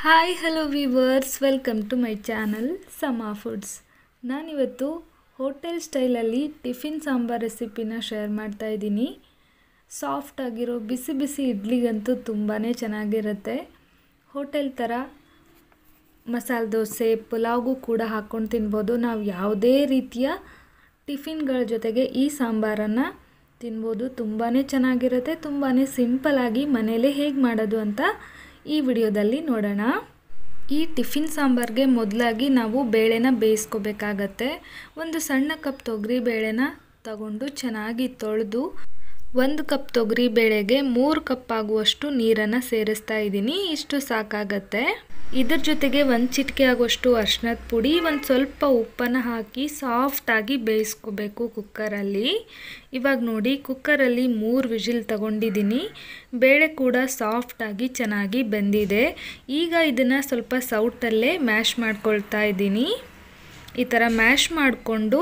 Hi hello viewers, welcome to my channel Sama Foods. ನಾನಿವತ್ತು hotel ಸ್ಟೈಲಲ್ಲಿ tiffin sambar ರೆಸಿಪಿನ share ಮಾಡ್ತಾ ಇದ್ದೀನಿ. ಸಾಫ್ಟ್ ಆಗಿರೋ ಬಿಸಿ ಬಿಸಿ ಇಡ್ಲಿಗಂತೂ ತುಂಬಾ ಚೆನ್ನಾಗಿರುತ್ತೆ. ಹೋಟೆಲ್ ಥರ ಮಸಾಲೆ ದೋಸೆ, ಪುಲಾವ್ಗೂ ಕೂಡ ಹಾಕ್ಕೊಂಡು ತಿನ್ಬೋದು. ನಾವು ಯಾವುದೇ ರೀತಿಯ ಟಿಫಿನ್ಗಳ ಜೊತೆಗೆ ಈ ಸಾಂಬಾರನ್ನು ತಿನ್ಬೋದು. ತುಂಬಾ ಚೆನ್ನಾಗಿರುತ್ತೆ. ತುಂಬಾ ಸಿಂಪಲ್ಲಾಗಿ ಮನೇಲೇ ಹೇಗೆ ಮಾಡೋದು ಅಂತ ಈ ವಿಡಿಯೋದಲ್ಲಿ ನೋಡೋಣ. ಈ ಟಿಫಿನ್ ಸಾಂಬಾರ್ಗೆ ಮೊದಲಾಗಿ ನಾವು ಬೇಳೆನ ಬೇಯಿಸ್ಕೋಬೇಕಾಗತ್ತೆ. ಒಂದು ಸಣ್ಣ ಕಪ್ ತೊಗರಿ ಬೇಳೆನ ತಗೊಂಡು ಚೆನ್ನಾಗಿ ತೊಳೆದು 1 ಕಪ್ ತೊಗರಿ ಬೇಳೆಗೆ 3 ಕಪ್ ಆಗುವಷ್ಟು ನೀರನ್ನು ಸೇರಿಸ್ತಾ ಇದ್ದೀನಿ. ಇಷ್ಟು ಸಾಕಾಗತ್ತೆ. ಇದರ ಜೊತೆಗೆ 1 ಚಿಟಿಕೆ ಆಗುವಷ್ಟು ಅರಿಶಿಣದ ಪುಡಿ, ಒಂದು ಸ್ವಲ್ಪ ಉಪ್ಪನ್ನು ಹಾಕಿ ಸಾಫ್ಟಾಗಿ ಬೇಯಿಸ್ಕೋಬೇಕು ಕುಕ್ಕರಲ್ಲಿ. ಇವಾಗ ನೋಡಿ, ಕುಕ್ಕರಲ್ಲಿ 3 ವಿಜಿಲ್ ತಗೊಂಡಿದ್ದೀನಿ. ಬೇಳೆ ಕೂಡ ಸಾಫ್ಟಾಗಿ ಚೆನ್ನಾಗಿ ಬೆಂದಿದೆ. ಈಗ ಇದನ್ನು ಸ್ವಲ್ಪ ಸೌಟಲ್ಲೇ ಮ್ಯಾಶ್ ಮಾಡ್ಕೊಳ್ತಾ ಇದ್ದೀನಿ. ಈ ಥರ ಮ್ಯಾಶ್ ಮಾಡಿಕೊಂಡು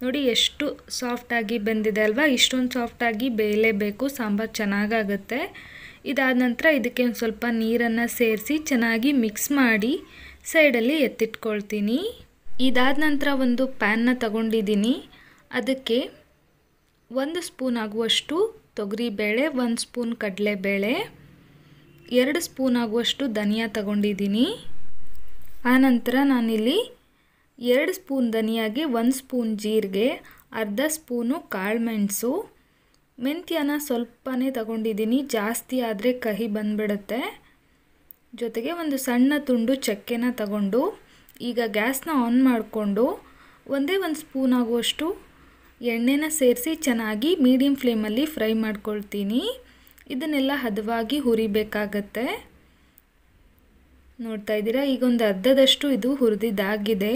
ನೋಡಿ ಎಷ್ಟು ಸಾಫ್ಟಾಗಿ ಬೆಂದಿದೆ ಅಲ್ವಾ. ಇಷ್ಟೊಂದು ಸಾಫ್ಟಾಗಿ ಬೇಯಲೇಬೇಕು, ಸಾಂಬಾರು ಚೆನ್ನಾಗಾಗುತ್ತೆ. ಇದಾದ ನಂತರ ಇದಕ್ಕೆ ಒಂದು ಸ್ವಲ್ಪ ನೀರನ್ನು ಸೇರಿಸಿ ಚೆನ್ನಾಗಿ ಮಿಕ್ಸ್ ಮಾಡಿ ಸೈಡಲ್ಲಿ ಎತ್ತಿಟ್ಕೊಳ್ತೀನಿ. ಇದಾದ ನಂತರ ಒಂದು ಪ್ಯಾನ್ನ ತಗೊಂಡಿದ್ದೀನಿ. ಅದಕ್ಕೆ 1 ಸ್ಪೂನ್ ಆಗುವಷ್ಟು ತೊಗರಿಬೇಳೆ, 1 ಸ್ಪೂನ್ ಕಡಲೆಬೇಳೆ, 2 ಸ್ಪೂನ್ ಆಗುವಷ್ಟು ಧನಿಯಾ ತಗೊಂಡಿದ್ದೀನಿ. ಆನಂತರ ನಾನಿಲ್ಲಿ 2 ಸ್ಪೂನ್ ಧನಿಯಾಗೆ 1 ಸ್ಪೂನ್ ಜೀರಿಗೆ, ಅರ್ಧ ಸ್ಪೂನು ಕಾಳುಮೆಣಸು, ಮೆಂತ್ಯನ ಸ್ವಲ್ಪನೇ ತಗೊಂಡಿದ್ದೀನಿ, ಜಾಸ್ತಿ ಆದರೆ ಕಹಿ ಬಂದುಬಿಡುತ್ತೆ. ಜೊತೆಗೆ ಒಂದು ಸಣ್ಣ ತುಂಡು ಚಕ್ಕೆನ ತಗೊಂಡು ಈಗ ಗ್ಯಾಸ್ನ ಆನ್ ಮಾಡಿಕೊಂಡು ಒಂದೇ 1 ಸ್ಪೂನ್ ಆಗುವಷ್ಟು ಎಣ್ಣೆನ ಸೇರಿಸಿ ಚೆನ್ನಾಗಿ ಮೀಡಿಯಮ್ ಫ್ಲೇಮಲ್ಲಿ ಫ್ರೈ ಮಾಡ್ಕೊಳ್ತೀನಿ. ಇದನ್ನೆಲ್ಲ ಹದವಾಗಿ ಹುರಿಬೇಕಾಗತ್ತೆ. ನೋಡ್ತಾ ಇದ್ದೀರಾ, ಈಗ ಒಂದು ಅರ್ಧದಷ್ಟು ಇದು ಹುರಿದಿದ್ದಾಗಿದೆ.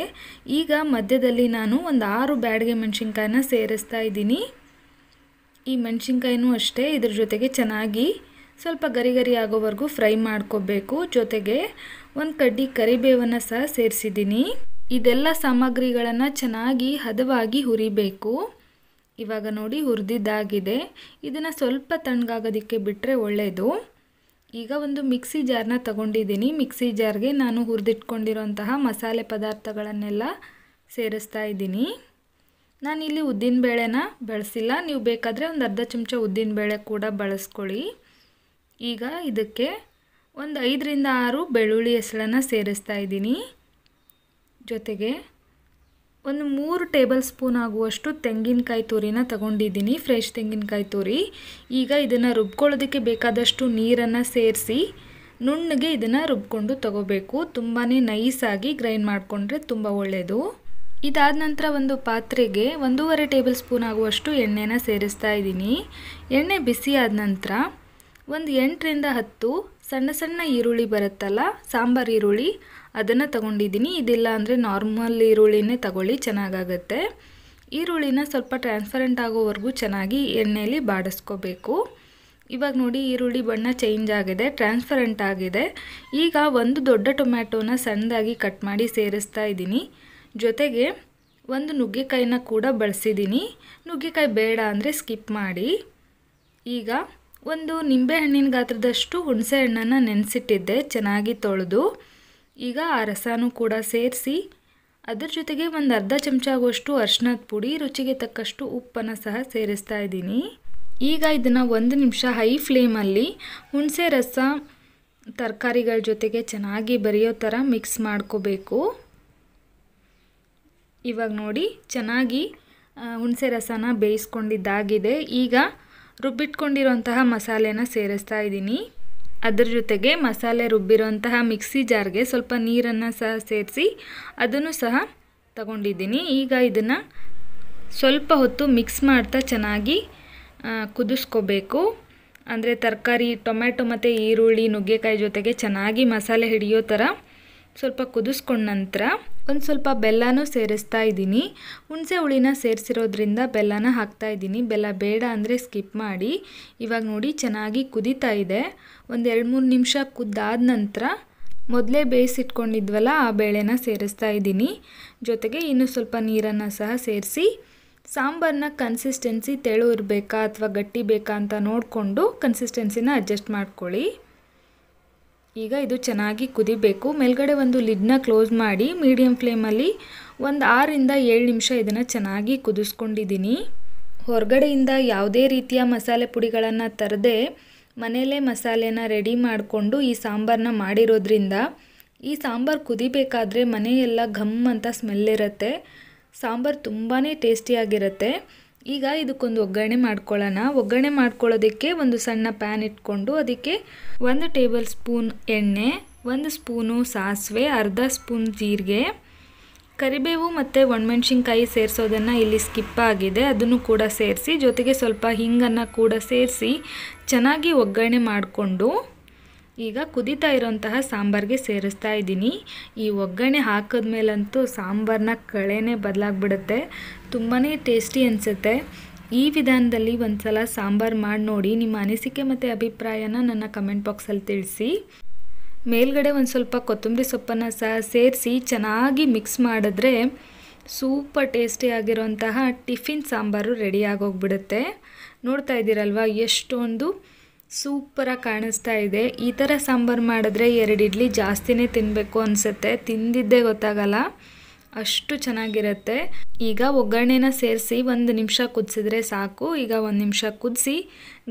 ಈಗ ಮಧ್ಯದಲ್ಲಿ ನಾನು ಒಂದು 6 ಬ್ಯಾಡಗೆ ಮೆಣಸಿನ್ಕಾಯಿನ ಸೇರಿಸ್ತಾ ಇದ್ದೀನಿ. ಈ ಮೆಣಸಿನ್ಕಾಯಿನೂ ಅಷ್ಟೇ ಇದ್ರ ಜೊತೆಗೆ ಚೆನ್ನಾಗಿ ಸ್ವಲ್ಪ ಗರಿ ಗರಿ ಆಗೋವರೆಗೂ ಫ್ರೈ ಮಾಡ್ಕೋಬೇಕು. ಜೊತೆಗೆ ಒಂದು ಕಡ್ಡಿ ಕರಿಬೇವನ್ನು ಸಹ ಸೇರಿಸಿದ್ದೀನಿ. ಇದೆಲ್ಲ ಸಾಮಗ್ರಿಗಳನ್ನು ಚೆನ್ನಾಗಿ ಹದವಾಗಿ ಹುರಿಬೇಕು. ಇವಾಗ ನೋಡಿ ಹುರಿದಿದ್ದಾಗಿದೆ. ಇದನ್ನು ಸ್ವಲ್ಪ ತಣ್ಣಗಾಗೋದಕ್ಕೆ ಬಿಟ್ಟರೆ ಒಳ್ಳೆಯದು. ಈಗ ಒಂದು ಮಿಕ್ಸಿ ಜಾರ್ನ ತಗೊಂಡಿದ್ದೀನಿ. ಮಿಕ್ಸಿ ಜಾರ್ಗೆ ನಾನು ಹುರಿದಿಟ್ಕೊಂಡಿರೋಂತಹ ಮಸಾಲೆ ಪದಾರ್ಥಗಳನ್ನೆಲ್ಲ ಸೇರಿಸ್ತಾ ಇದ್ದೀನಿ. ನಾನಿಲ್ಲಿ ಉದ್ದಿನಬೇಳೆನ ಬಳಸಿಲ್ಲ. ನೀವು ಬೇಕಾದರೆ ಒಂದು ಅರ್ಧ ಚಮಚ ಉದ್ದಿನಬೇಳೆ ಕೂಡ ಬಳಸ್ಕೊಳ್ಳಿ. ಈಗ ಇದಕ್ಕೆ ಒಂದು 5ರಿಂದ 6 ಬೆಳ್ಳುಳ್ಳಿ ಹೆಸಳನ್ನು ಸೇರಿಸ್ತಾ ಇದ್ದೀನಿ. ಜೊತೆಗೆ ಒಂದು 3 ಟೇಬಲ್ ಸ್ಪೂನ್ ಆಗುವಷ್ಟು ತೆಂಗಿನಕಾಯಿ ತುರಿನ ತಗೊಂಡಿದ್ದೀನಿ, ಫ್ರೆಶ್ ತೆಂಗಿನಕಾಯಿ ತುರಿ. ಈಗ ಇದನ್ನು ರುಬ್ಕೊಳ್ಳೋದಕ್ಕೆ ಬೇಕಾದಷ್ಟು ನೀರನ್ನು ಸೇರಿಸಿ ನುಣ್ಣಗೆ ಇದನ್ನು ರುಬ್ಕೊಂಡು ತಗೋಬೇಕು. ತುಂಬಾ ನೈಸಾಗಿ ಗ್ರೈಂಡ್ ಮಾಡಿಕೊಂಡ್ರೆ ತುಂಬ ಒಳ್ಳೆಯದು. ಇದಾದ ನಂತರ ಒಂದು ಪಾತ್ರೆಗೆ 1.5 ಟೇಬಲ್ ಸ್ಪೂನ್ ಆಗುವಷ್ಟು ಎಣ್ಣೆನ ಸೇರಿಸ್ತಾ ಇದ್ದೀನಿ. ಎಣ್ಣೆ ಬಿಸಿ ಆದ ನಂತರ ಒಂದು 8ರಿಂದ 10 ಸಣ್ಣ ಸಣ್ಣ ಈರುಳ್ಳಿ ಬರುತ್ತಲ್ಲ, ಸಾಂಬಾರು ಈರುಳ್ಳಿ, ಅದನ್ನು ತಗೊಂಡಿದ್ದೀನಿ. ಇದಿಲ್ಲ ಅಂದರೆ ನಾರ್ಮಲ್ ಈರುಳ್ಳಿನೇ ತಗೊಳ್ಳಿ, ಚೆನ್ನಾಗಾಗುತ್ತೆ. ಈರುಳ್ಳಿನ ಸ್ವಲ್ಪ ಟ್ರಾನ್ಸ್ಪರೆಂಟ್ ಆಗೋವರೆಗೂ ಚೆನ್ನಾಗಿ ಎಣ್ಣೆಯಲ್ಲಿ ಬಾಡಿಸ್ಕೋಬೇಕು. ಇವಾಗ ನೋಡಿ, ಈರುಳ್ಳಿ ಬಣ್ಣ ಚೇಂಜ್ ಆಗಿದೆ, ಟ್ರಾನ್ಸ್ಪರೆಂಟ್ ಆಗಿದೆ. ಈಗ ಒಂದು ದೊಡ್ಡ ಟೊಮ್ಯಾಟೋನ ಸಣ್ಣದಾಗಿ ಕಟ್ ಮಾಡಿ ಸೇರಿಸ್ತಾ ಇದ್ದೀನಿ. ಜೊತೆಗೆ ಒಂದು ನುಗ್ಗೆಕಾಯಿನ ಕೂಡ ಬಳಸಿದ್ದೀನಿ. ನುಗ್ಗೆಕಾಯಿ ಬೇಡ ಅಂದರೆ ಸ್ಕಿಪ್ ಮಾಡಿ. ಈಗ ಒಂದು ನಿಂಬೆಹಣ್ಣಿನ ಗಾತ್ರದಷ್ಟು ಹುಣಸೆ ಹಣ್ಣನ್ನು ನೆನೆಸಿಟ್ಟಿದ್ದೆ, ಚೆನ್ನಾಗಿ ತೊಳೆದು. ಈಗ ಆ ರಸನೂ ಕೂಡ ಸೇರಿಸಿ ಅದ್ರ ಜೊತೆಗೆ ಒಂದು ಅರ್ಧ ಚಮಚ ಆಗುವಷ್ಟು ಅರಿಶಿಣದ ಪುಡಿ, ರುಚಿಗೆ ತಕ್ಕಷ್ಟು ಉಪ್ಪನ್ನು ಸಹ ಸೇರಿಸ್ತಾ ಇದ್ದೀನಿ. ಈಗ ಇದನ್ನು 1 ನಿಮಿಷ ಹೈ ಫ್ಲೇಮಲ್ಲಿ ಹುಣಸೆ ರಸ ತರಕಾರಿಗಳ ಜೊತೆಗೆ ಚೆನ್ನಾಗಿ ಬೆರೆಯೋ ಥರ ಮಿಕ್ಸ್ ಮಾಡ್ಕೋಬೇಕು. ಇವಾಗ ನೋಡಿ, ಚೆನ್ನಾಗಿ ಹುಣಸೆ ರಸನ ಬೇಯಿಸ್ಕೊಂಡಿದ್ದಾಗಿದೆ. ಈಗ ರುಬ್ಬಿಟ್ಕೊಂಡಿರೋಂತಹ ಮಸಾಲೆನ ಸೇರಿಸ್ತಾ ಇದ್ದೀನಿ. ಅದ್ರ ಜೊತೆಗೆ ಮಸಾಲೆ ರುಬ್ಬಿರೋಂತಹ ಮಿಕ್ಸಿ ಜಾರ್ಗೆ ಸ್ವಲ್ಪ ನೀರನ್ನು ಸಹ ಸೇರಿಸಿ ಅದನ್ನು ಸಹ ತಗೊಂಡಿದ್ದೀನಿ. ಈಗ ಇದನ್ನು ಸ್ವಲ್ಪ ಹೊತ್ತು ಮಿಕ್ಸ್ ಮಾಡ್ತಾ ಚೆನ್ನಾಗಿ ಕುದಿಸ್ಕೋಬೇಕು. ಅಂದರೆ ತರಕಾರಿ, ಟೊಮ್ಯಾಟೊ ಮತ್ತು ಈರುಳ್ಳಿ, ನುಗ್ಗೆಕಾಯಿ ಜೊತೆಗೆ ಚೆನ್ನಾಗಿ ಮಸಾಲೆ ಹಿಡಿಯೋ ಥರ ಸ್ವಲ್ಪ ಕುದಿಸ್ಕೊಂಡ ನಂತರ ಒಂದು ಸ್ವಲ್ಪ ಬೆಲ್ಲನೂ ಸೇರಿಸ್ತಾ ಇದ್ದೀನಿ. ಹುಣಸೆ ಹುಳಿನ ಸೇರಿಸಿರೋದ್ರಿಂದ ಬೆಲ್ಲನ ಹಾಕ್ತಾ ಇದ್ದೀನಿ. ಬೆಲ್ಲ ಬೇಡ ಅಂದರೆ ಸ್ಕಿಪ್ ಮಾಡಿ. ಇವಾಗ ನೋಡಿ, ಚೆನ್ನಾಗಿ ಕುದೀತಾ ಇದೆ. ಒಂದು 2-3 ನಿಮಿಷ ಕುದ್ದಾದ ನಂತರ ಮೊದಲೇ ಬೇಯಿಸಿಟ್ಕೊಂಡಿದ್ವಲ್ಲ ಆ ಬೇಳೆನ ಸೇರಿಸ್ತಾ ಇದ್ದೀನಿ. ಜೊತೆಗೆ ಇನ್ನೂ ಸ್ವಲ್ಪ ನೀರನ್ನು ಸಹ ಸೇರಿಸಿ ಸಾಂಬಾರನ್ನ ಕನ್ಸಿಸ್ಟೆನ್ಸಿ ತೆಳು ಇರಬೇಕಾ ಅಥವಾ ಗಟ್ಟಿ ಬೇಕಾ ಅಂತ ನೋಡಿಕೊಂಡು ಕನ್ಸಿಸ್ಟೆನ್ಸಿನ ಅಡ್ಜಸ್ಟ್ ಮಾಡ್ಕೊಳ್ಳಿ. ಈಗ ಇದು ಚೆನ್ನಾಗಿ ಕುದಿಬೇಕು. ಮೇಲ್ಗಡೆ ಒಂದು ಲಿಡ್ನ ಕ್ಲೋಸ್ ಮಾಡಿ ಮೀಡಿಯಮ್ ಫ್ಲೇಮಲ್ಲಿ ಒಂದು 6ರಿಂದ 7 ನಿಮಿಷ ಇದನ್ನು ಚೆನ್ನಾಗಿ ಕುದಿಸ್ಕೊಂಡಿದ್ದೀನಿ. ಹೊರಗಡೆಯಿಂದ ಯಾವುದೇ ರೀತಿಯ ಮಸಾಲೆ ಪುಡಿಗಳನ್ನು ತರದೆ ಮನೆಯಲ್ಲೇ ಮಸಾಲೆನ ರೆಡಿ ಮಾಡಿಕೊಂಡು ಈ ಸಾಂಬಾರನ್ನ ಮಾಡಿರೋದ್ರಿಂದ ಈ ಸಾಂಬಾರು ಕುದಿಬೇಕಾದ್ರೆ ಮನೆಯೆಲ್ಲ ಘಮ್ ಅಂತ ಸ್ಮೆಲ್ ಇರುತ್ತೆ. ಸಾಂಬಾರು ತುಂಬಾ ಟೇಸ್ಟಿಯಾಗಿರುತ್ತೆ. ಈಗ ಇದಕ್ಕೊಂದು ಒಗ್ಗರಣೆ ಮಾಡ್ಕೊಳ್ಳೋಣ. ಒಗ್ಗರಣೆ ಮಾಡ್ಕೊಳ್ಳೋದಕ್ಕೆ ಒಂದು ಸಣ್ಣ ಪ್ಯಾನ್ ಇಟ್ಕೊಂಡು ಅದಕ್ಕೆ 1 ಟೇಬಲ್ ಸ್ಪೂನ್ ಎಣ್ಣೆ, 1 ಸ್ಪೂನು ಸಾಸಿವೆ, ಅರ್ಧ ಸ್ಪೂನ್ ಜೀರಿಗೆ, ಕರಿಬೇವು ಮತ್ತು ಒಣಮೆಣಸಿನ್ಕಾಯಿ ಸೇರಿಸೋದನ್ನು ಇಲ್ಲಿ ಸ್ಕಿಪ್ ಆಗಿದೆ, ಅದನ್ನು ಕೂಡ ಸೇರಿಸಿ ಜೊತೆಗೆ ಸ್ವಲ್ಪ ಹಿಂಗನ್ನು ಕೂಡ ಸೇರಿಸಿ ಚೆನ್ನಾಗಿ ಒಗ್ಗರಣೆ ಮಾಡಿಕೊಂಡು ಈಗ ಕುದೀತಾ ಇರೋಂತಹ ಸಾಂಬಾರಿಗೆ ಸೇರಿಸ್ತಾ ಇದ್ದೀನಿ. ಈ ಒಗ್ಗರಣೆ ಹಾಕಿದ್ಮೇಲಂತೂ ಸಾಂಬಾರನ್ನ ಕಳೆನೇ ಬದಲಾಗ್ಬಿಡುತ್ತೆ. ತುಂಬಾ ಟೇಸ್ಟಿ ಅನಿಸುತ್ತೆ. ಈ ವಿಧಾನದಲ್ಲಿ ಒಂದು ಸಲ ಸಾಂಬಾರು ಮಾಡಿ ನೋಡಿ. ನಿಮ್ಮ ಅನಿಸಿಕೆ ಮತ್ತು ಅಭಿಪ್ರಾಯನ ನನ್ನ ಕಮೆಂಟ್ ಬಾಕ್ಸಲ್ಲಿ ತಿಳಿಸಿ. ಮೇಲ್ಗಡೆ ಒಂದು ಸ್ವಲ್ಪ ಕೊತ್ತಂಬರಿ ಸೊಪ್ಪನ್ನು ಸಹ ಸೇರಿಸಿ ಚೆನ್ನಾಗಿ ಮಿಕ್ಸ್ ಮಾಡಿದ್ರೆ ಸೂಪರ್ ಟೇಸ್ಟಿಯಾಗಿರೋಂತಹ ಟಿಫಿನ್ ಸಾಂಬಾರು ರೆಡಿ ಆಗೋಗ್ಬಿಡುತ್ತೆ. ನೋಡ್ತಾ ಇದ್ದೀರಲ್ವ ಎಷ್ಟೊಂದು ಸೂಪರಾಗಿ ಕಾಣಿಸ್ತಾ ಇದೆ. ಈ ಥರ ಸಾಂಬಾರು ಮಾಡಿದ್ರೆ 2 ಇಡ್ಲಿ ಜಾಸ್ತಿನೇ ತಿನ್ನಬೇಕು ಅನಿಸುತ್ತೆ. ತಿಂದಿದ್ದೇ ಗೊತ್ತಾಗಲ್ಲ, ಅಷ್ಟು ಚೆನ್ನಾಗಿರುತ್ತೆ. ಈಗ ಒಗ್ಗರಣೆನ ಸೇರಿಸಿ 1 ನಿಮಿಷ ಕುದಿಸಿದ್ರೆ ಸಾಕು. ಈಗ 1 ನಿಮಿಷ ಕುದಿಸಿ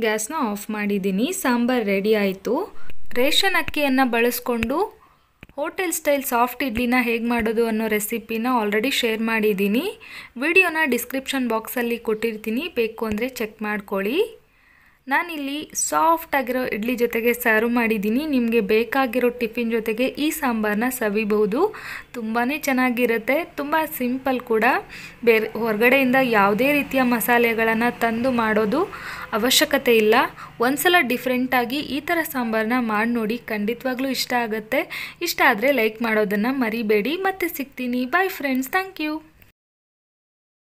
ಗ್ಯಾಸ್ನ ಆಫ್ ಮಾಡಿದ್ದೀನಿ. ಸಾಂಬಾರು ರೆಡಿ ಆಯಿತು. ರೇಷನ್ ಅಕ್ಕಿಯನ್ನು ಬಳಸ್ಕೊಂಡು ಹೋಟೆಲ್ ಸ್ಟೈಲ್ ಸಾಫ್ಟ್ ಇಡ್ಲಿನ ಹೇಗೆ ಮಾಡೋದು ಅನ್ನೋ ರೆಸಿಪಿನ ಆಲ್ರೆಡಿ ಶೇರ್ ಮಾಡಿದ್ದೀನಿ. ವಿಡಿಯೋನ ಡಿಸ್ಕ್ರಿಪ್ಷನ್ ಬಾಕ್ಸಲ್ಲಿ ಕೊಟ್ಟಿರ್ತೀನಿ, ಬೇಕು ಅಂದರೆ ಚೆಕ್ ಮಾಡ್ಕೊಳ್ಳಿ. ನಾನಿಲ್ಲಿ ಸಾಫ್ಟ್ ಆಗಿರೋ ಇಡ್ಲಿ ಜೊತೆಗೆ ಸರ್ವ್ ಮಾಡಿದ್ದೀನಿ. ನಿಮಗೆ ಬೇಕಾಗಿರೋ ಟಿಫಿನ್ ಜೊತೆಗೆ ಈ ಸಾಂಬಾರನ್ನ ಸವಿಬಹುದು. ತುಂಬಾ ಚೆನ್ನಾಗಿರುತ್ತೆ, ತುಂಬ ಸಿಂಪಲ್ ಕೂಡ. ಬೇರೆ ಹೊರಗಡೆಯಿಂದ ಯಾವುದೇ ರೀತಿಯ ಮಸಾಲೆಗಳನ್ನು ತಂದು ಮಾಡೋದು ಅವಶ್ಯಕತೆ ಇಲ್ಲ. ಒಂದ್ಸಲ ಡಿಫ್ರೆಂಟಾಗಿ ಈ ಥರ ಸಾಂಬಾರನ್ನ ಮಾಡಿ ನೋಡಿ, ಖಂಡಿತವಾಗ್ಲೂ ಇಷ್ಟ ಆಗುತ್ತೆ. ಇಷ್ಟ ಆದರೆ ಲೈಕ್ ಮಾಡೋದನ್ನು ಮರಿಬೇಡಿ. ಮತ್ತೆ ಸಿಗ್ತೀನಿ. Bye friends, thank you.